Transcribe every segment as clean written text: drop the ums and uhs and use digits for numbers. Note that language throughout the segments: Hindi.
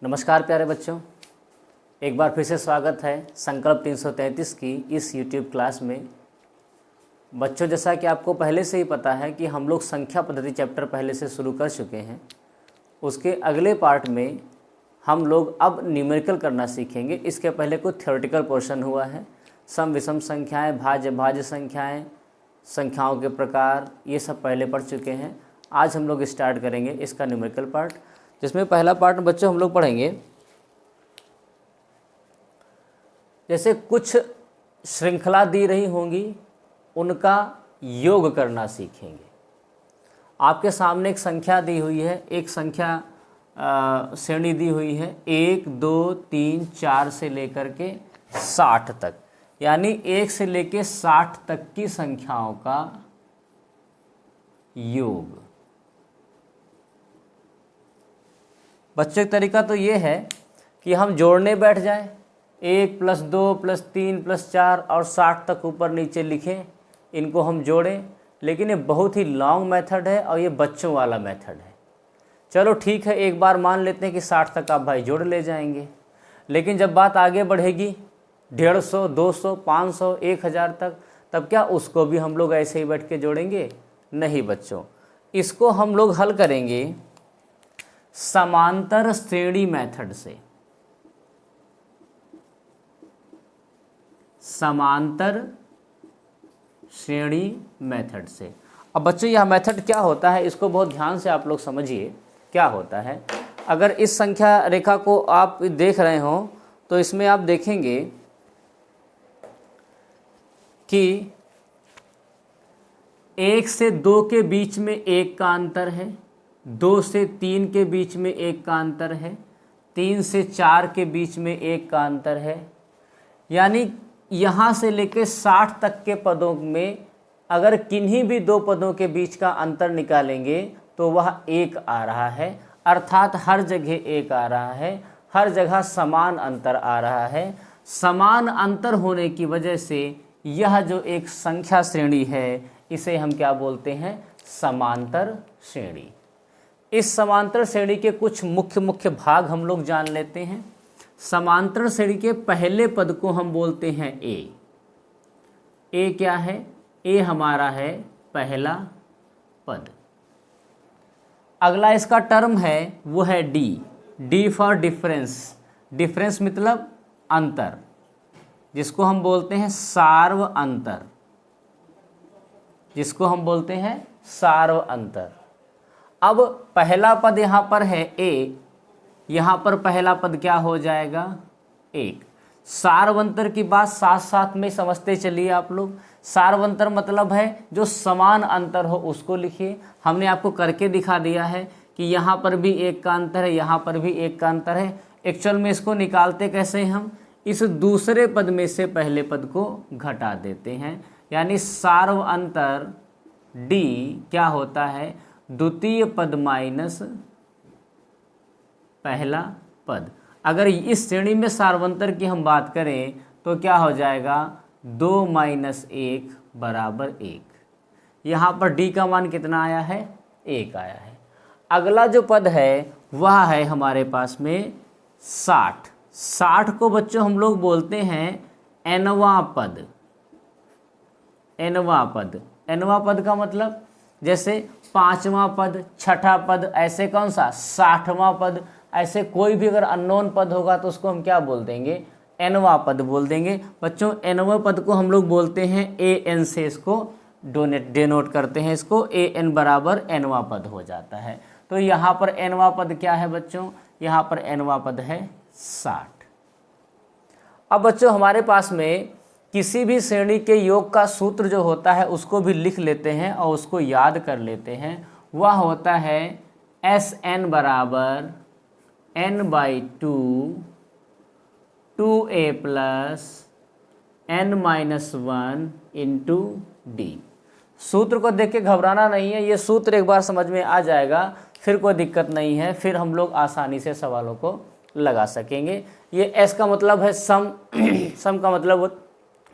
नमस्कार प्यारे बच्चों, एक बार फिर से स्वागत है संकल्प 333 की इस YouTube क्लास में। बच्चों, जैसा कि आपको पहले से ही पता है कि हम लोग संख्या पद्धति चैप्टर पहले से शुरू कर चुके हैं। उसके अगले पार्ट में हम लोग अब न्यूमेरिकल करना सीखेंगे। इसके पहले कुछ थ्योरेटिकल पोर्शन हुआ है, सम विषम संख्याएँ, भाज्य भाज्य संख्याएँ, संख्याओं के प्रकार, ये सब पहले पढ़ चुके हैं। आज हम लोग स्टार्ट करेंगे इसका न्यूमेरिकल पार्ट, जिसमें पहला पार्ट बच्चों हम लोग पढ़ेंगे जैसे कुछ श्रृंखला दी रही होंगी, उनका योग करना सीखेंगे। आपके सामने एक संख्या दी हुई है, एक संख्या श्रेणी दी हुई है 1 2 3 4 से लेकर के 60 तक, यानी 1 से लेकर 60 तक की संख्याओं का योग। बच्चों का तरीका तो ये है कि हम जोड़ने बैठ जाएं, 1 + 2 + 3 + 4 और 60 तक ऊपर नीचे लिखें, इनको हम जोड़ें। लेकिन ये बहुत ही लॉन्ग मेथड है और ये बच्चों वाला मेथड है। चलो ठीक है, एक बार मान लेते हैं कि 60 तक आप भाई जोड़ ले जाएंगे, लेकिन जब बात आगे बढ़ेगी 150, 200, 500, 1000 तक, तब क्या उसको भी हम लोग ऐसे ही बैठ के जोड़ेंगे? नहीं बच्चों, इसको हम लोग हल करेंगे समांतर श्रेणी मेथड से। समांतर श्रेणी मेथड से। अब बच्चों यह मेथड क्या होता है, इसको बहुत ध्यान से आप लोग समझिए क्या होता है। अगर इस संख्या रेखा को आप देख रहे हो तो इसमें आप देखेंगे कि 1 से 2 के बीच में 1 का अंतर है, 2 से 3 के बीच में 1 का अंतर है, 3 से 4 के बीच में 1 का अंतर है। यानी यहाँ से लेकर 60 तक के पदों में अगर किन्हीं भी दो पदों के बीच का अंतर निकालेंगे तो वह 1 आ रहा है, अर्थात हर जगह 1 आ रहा है, हर जगह समान अंतर आ रहा है। समान अंतर होने की वजह से यह जो एक संख्या श्रेणी है, इसे हम क्या बोलते हैं? समांतर श्रेणी। इस समांतर श्रेणी के कुछ मुख्य भाग हम लोग जान लेते हैं। समांतर श्रेणी के पहले पद को हम बोलते हैं ए। ए क्या है? ए हमारा है पहला पद। अगला इसका टर्म है वो है D. D for difference. Difference मतलब अंतर, जिसको हम बोलते हैं सार्व अंतर, जिसको हम बोलते हैं सार्व अंतर। अब पहला पद यहाँ पर है ए, यहाँ पर पहला पद क्या हो जाएगा? 1। सार्वंतर की बात साथ साथ में समझते चलिए आप लोग। सार्वंतर मतलब है जो समान अंतर हो उसको लिखिए। हमने आपको करके दिखा दिया है कि यहाँ पर भी 1 का अंतर है, यहाँ पर भी 1 का अंतर है। एक्चुअल में इसको निकालते कैसे हम? इस दूसरे पद में से पहले पद को घटा देते हैं, यानी सार्व अंतर डी क्या होता है? द्वितीय पद माइनस पहला पद। अगर इस श्रेणी में सार्वंतर की हम बात करें तो क्या हो जाएगा? 2 - 1 = 1। यहाँ पर डी का मान कितना आया है? 1 आया है। अगला जो पद है वह है हमारे पास में 60। 60 को बच्चों हम लोग बोलते हैं nवां पद। nवां पद। nवां पद का मतलब जैसे 5वां पद, 6ठा पद, ऐसे कौन सा? 60वां पद। ऐसे कोई भी अगर अननोन पद होगा तो उसको हम क्या बोल देंगे? nवां पद बोल देंगे। बच्चों nवें पद को हम लोग बोलते हैं an से, इसको डेनोट करते हैं, इसको an बराबर nवां पद हो जाता है। तो यहाँ पर nवां पद क्या है बच्चों? यहाँ पर nवां पद है 60। अब बच्चों हमारे पास में किसी भी श्रेणी के योग का सूत्र जो होता है उसको भी लिख लेते हैं और उसको याद कर लेते हैं। वह होता है Sn बराबर n/2 2a + n-1 × d। सूत्र को देख के घबराना नहीं है, ये सूत्र एक बार समझ में आ जाएगा फिर कोई दिक्कत नहीं है, फिर हम लोग आसानी से सवालों को लगा सकेंगे। ये S का मतलब है सम। सम का मतलब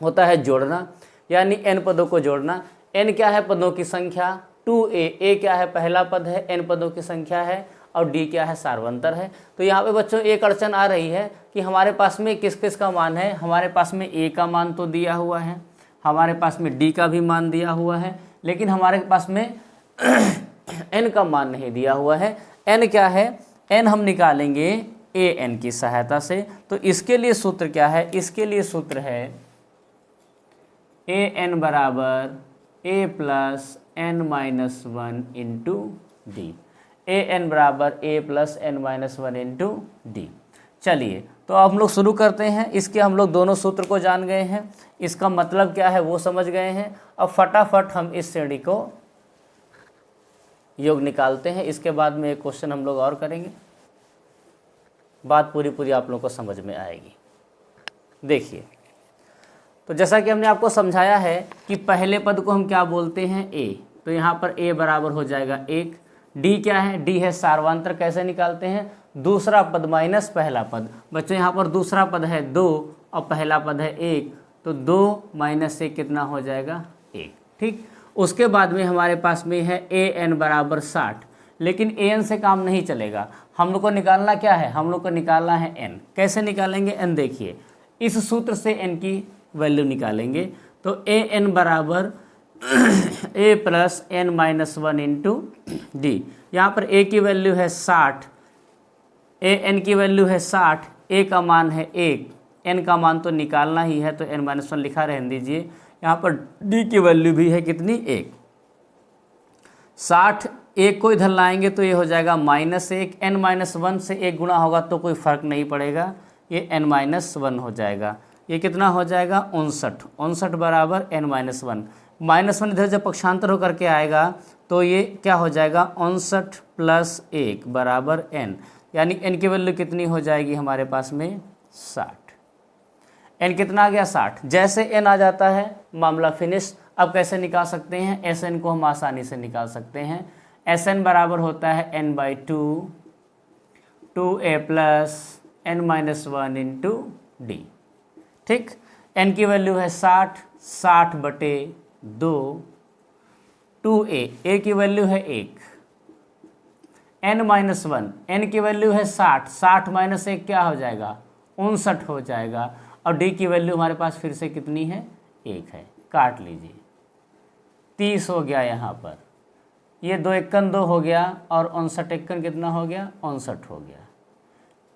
होता है जोड़ना, यानी n पदों को जोड़ना। n क्या है? पदों की संख्या। 2a, a क्या है? पहला पद है, n पदों की संख्या है। और डी क्या है, सार्वंतर है। तो यहाँ पे बच्चों एक अड़चन आ रही है कि हमारे पास में किस किस का मान है, हमारे पास में ए का मान तो दिया हुआ है, हमारे पास में डी का भी मान दिया हुआ है, लेकिन हमारे पास में एन का मान नहीं दिया हुआ है। एन क्या है, एन हम निकालेंगे ए एन की सहायता से। तो इसके लिए सूत्र क्या है, इसके लिए सूत्र है ए एन बराबर a plus n minus one into d. A n बराबर a plus n minus one into d. चलिए तो अब हम लोग शुरू करते हैं। इसके हम लोग दोनों सूत्र को जान गए हैं, इसका मतलब क्या है वो समझ गए हैं। अब फटाफट हम इस श्रेणी को योग निकालते हैं। इसके बाद में एक क्वेश्चन हम लोग और करेंगे, बात पूरी आप लोगों को समझ में आएगी। देखिए, तो जैसा कि हमने आपको समझाया है कि पहले पद को हम क्या बोलते हैं, ए। तो यहाँ पर ए बराबर हो जाएगा 1। डी क्या है, डी है सार्वंतर। कैसे निकालते हैं, दूसरा पद माइनस पहला पद। बच्चों यहाँ पर दूसरा पद है 2 और पहला पद है 1, तो 2 माइनस 1 कितना हो जाएगा, 1। ठीक, उसके बाद में हमारे पास में है ए एन बराबर 60। लेकिन ए एन से काम नहीं चलेगा, हम लोग को निकालना क्या है, हम लोग को निकालना है एन। कैसे निकालेंगे एन, देखिए इस सूत्र से एन की वैल्यू निकालेंगे। तो ए एन बराबर a plus n minus one into d. यहाँ पर ए की वैल्यू है 60, ए एन की वैल्यू है 60, ए का मान है 1, एन का मान तो निकालना ही है, तो एन माइनस वन लिखा रहने दीजिए। यहाँ पर डी की वैल्यू भी है कितनी, 1। 60 1 को इधर लाएंगे तो ये हो जाएगा -1। एन माइनस वन से 1 गुणा होगा तो कोई फ़र्क नहीं पड़ेगा, ये एन माइनस वन हो जाएगा। ये कितना हो जाएगा, 59। 59 बराबर एन माइनस वन। -1 इधर जब पक्षांतर होकर के आएगा तो ये क्या हो जाएगा, 59 प्लस 1 बराबर एन। यानी एन की वैल्यू कितनी हो जाएगी हमारे पास में, 60। एन कितना आ गया, 60। जैसे एन आ जाता है मामला फिनिश। अब कैसे निकाल सकते हैं, एस एन को हम आसानी से निकाल सकते हैं। एस एन बराबर होता है n by 2 a plus n minus one into d. ठीक, एन की वैल्यू है 60, 60 बटे 2 ए की वैल्यू है 1, एन माइनस वन, एन की वैल्यू है 60, 60 माइनस 1 क्या हो जाएगा, 59 हो जाएगा। और डी की वैल्यू हमारे पास फिर से कितनी है, 1 है। काट लीजिए, 30 हो गया यहाँ पर। ये 2 एकन 2 हो गया और 59 एकन कितना हो गया, 59 हो गया।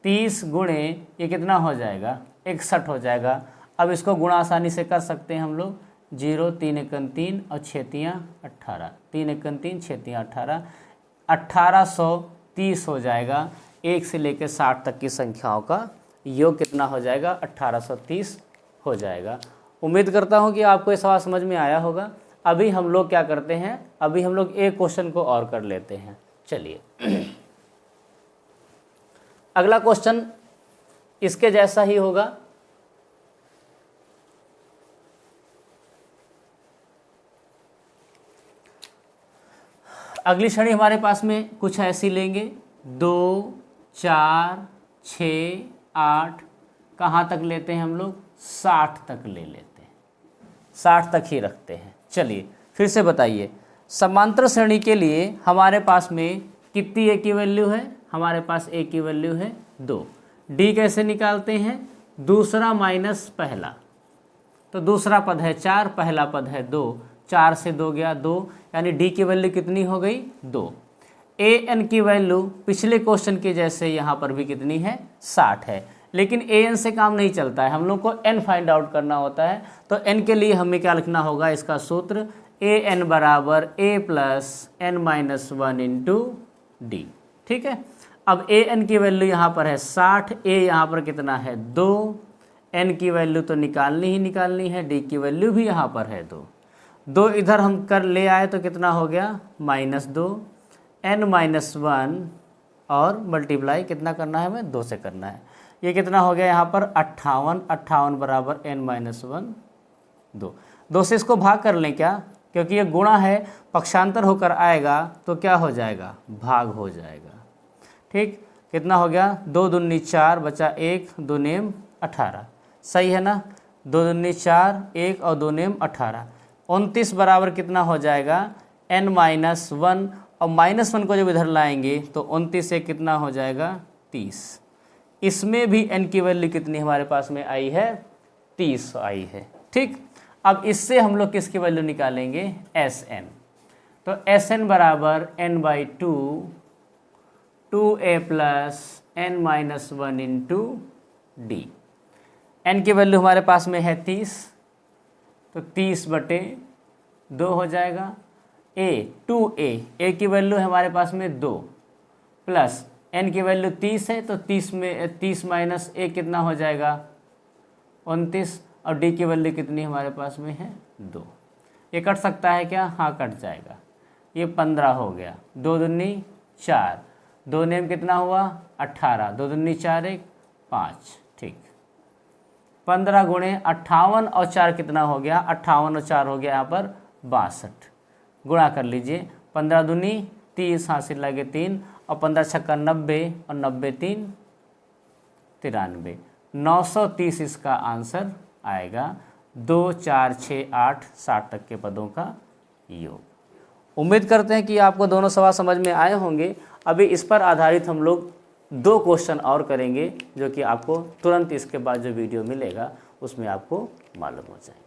30 गुणे ये कितना हो जाएगा, 61 हो जाएगा। अब इसको गुणा आसानी से कर सकते हैं हम लोग। 0 3 एकन 3 और 6 तियाँ 18, 3 एकन 3 6 तियाँ 18, 1830 हो जाएगा। 1 से लेकर 60 तक की संख्याओं का योग कितना हो जाएगा, 1830 हो जाएगा। उम्मीद करता हूँ कि आपको ये सवाल समझ में आया होगा। अभी हम लोग क्या करते हैं, अभी हम लोग एक क्वेश्चन को और कर लेते हैं। चलिए अगला क्वेश्चन इसके जैसा ही होगा। अगली श्रेणी हमारे पास में कुछ ऐसी लेंगे, 2 4 6 8, कहाँ तक लेते हैं हम लोग, 60 तक ले लेते हैं, 60 तक ही रखते हैं। चलिए फिर से बताइए, समांतर श्रेणी के लिए हमारे पास में कितनी ए की वैल्यू है, हमारे पास ए की वैल्यू है 2। डी कैसे निकालते हैं, दूसरा माइनस पहला। तो दूसरा पद है 4, पहला पद है 2, 4 से 2 गया 2, यानी डी की वैल्यू कितनी हो गई, 2। ए एन की वैल्यू पिछले क्वेश्चन के जैसे यहाँ पर भी कितनी है, 60 है। लेकिन ए एन से काम नहीं चलता है, हम लोग को एन फाइंड आउट करना होता है। तो एन के लिए हमें क्या लिखना होगा, इसका सूत्र ए एन बराबर a plus n minus one into d. ठीक है, अब ए एन की वैल्यू यहाँ पर है 60, ए यहाँ पर कितना है 2, एन की वैल्यू तो निकालनी ही निकालनी है, डी की वैल्यू भी यहाँ पर है 2 इधर हम कर ले आए तो कितना हो गया, -2, एन माइनस वन और मल्टीप्लाई कितना करना है, हमें 2 से करना है। ये कितना हो गया यहाँ पर 58, 58 बराबर एन माइनस वन 2 से इसको भाग कर लें क्या, क्योंकि ये गुणा है, पक्षांतर होकर आएगा तो क्या हो जाएगा, भाग हो जाएगा। ठीक, कितना हो गया, 2 दूनी 4 बचा 1, 2 नेम 18, सही है ना। 2 दूनी 4, 1 और 2 नेम 18, 29 बराबर कितना हो जाएगा, n माइनस वन और -1 को जब इधर लाएंगे तो 29 से कितना हो जाएगा 30। इसमें भी n की वैल्यू कितनी हमारे पास में आई है 30 आई है। ठीक, अब इससे हम लोग किसकी वैल्यू निकालेंगे Sn। तो Sn बराबर n/2 2a plus n-1 into D. n की वैल्यू हमारे पास में है 30, तो 30/2 हो जाएगा। a की वैल्यू है हमारे पास में 2 प्लस n की वैल्यू 30 है, तो 30 में 30 माइनस a कितना हो जाएगा 29, और d की वैल्यू कितनी हमारे पास में है 2। ये कट सकता है क्या? हाँ कट जाएगा। ये 15 हो गया, 2 दूनी 4, 2 नेम कितना हुआ 18, 2 दूनी 4 1 5। ठीक, 15 गुणे 58 और 4 कितना हो गया 58 और 4 हो गया यहाँ पर 62। गुणा कर लीजिए, 15 दूनी 30, हासिल लगे 3, और 15 छक्का 90 और 90 3 93, 930 इसका आंसर आएगा। 2 4 6 8 60 तक के पदों का योग। उम्मीद करते हैं कि आपको दोनों सवाल समझ में आए होंगे। अभी इस पर आधारित हम लोग 2 क्वेश्चन और करेंगे, जो कि आपको तुरंत इसके बाद जो वीडियो मिलेगा उसमें आपको मालूम हो जाएगा।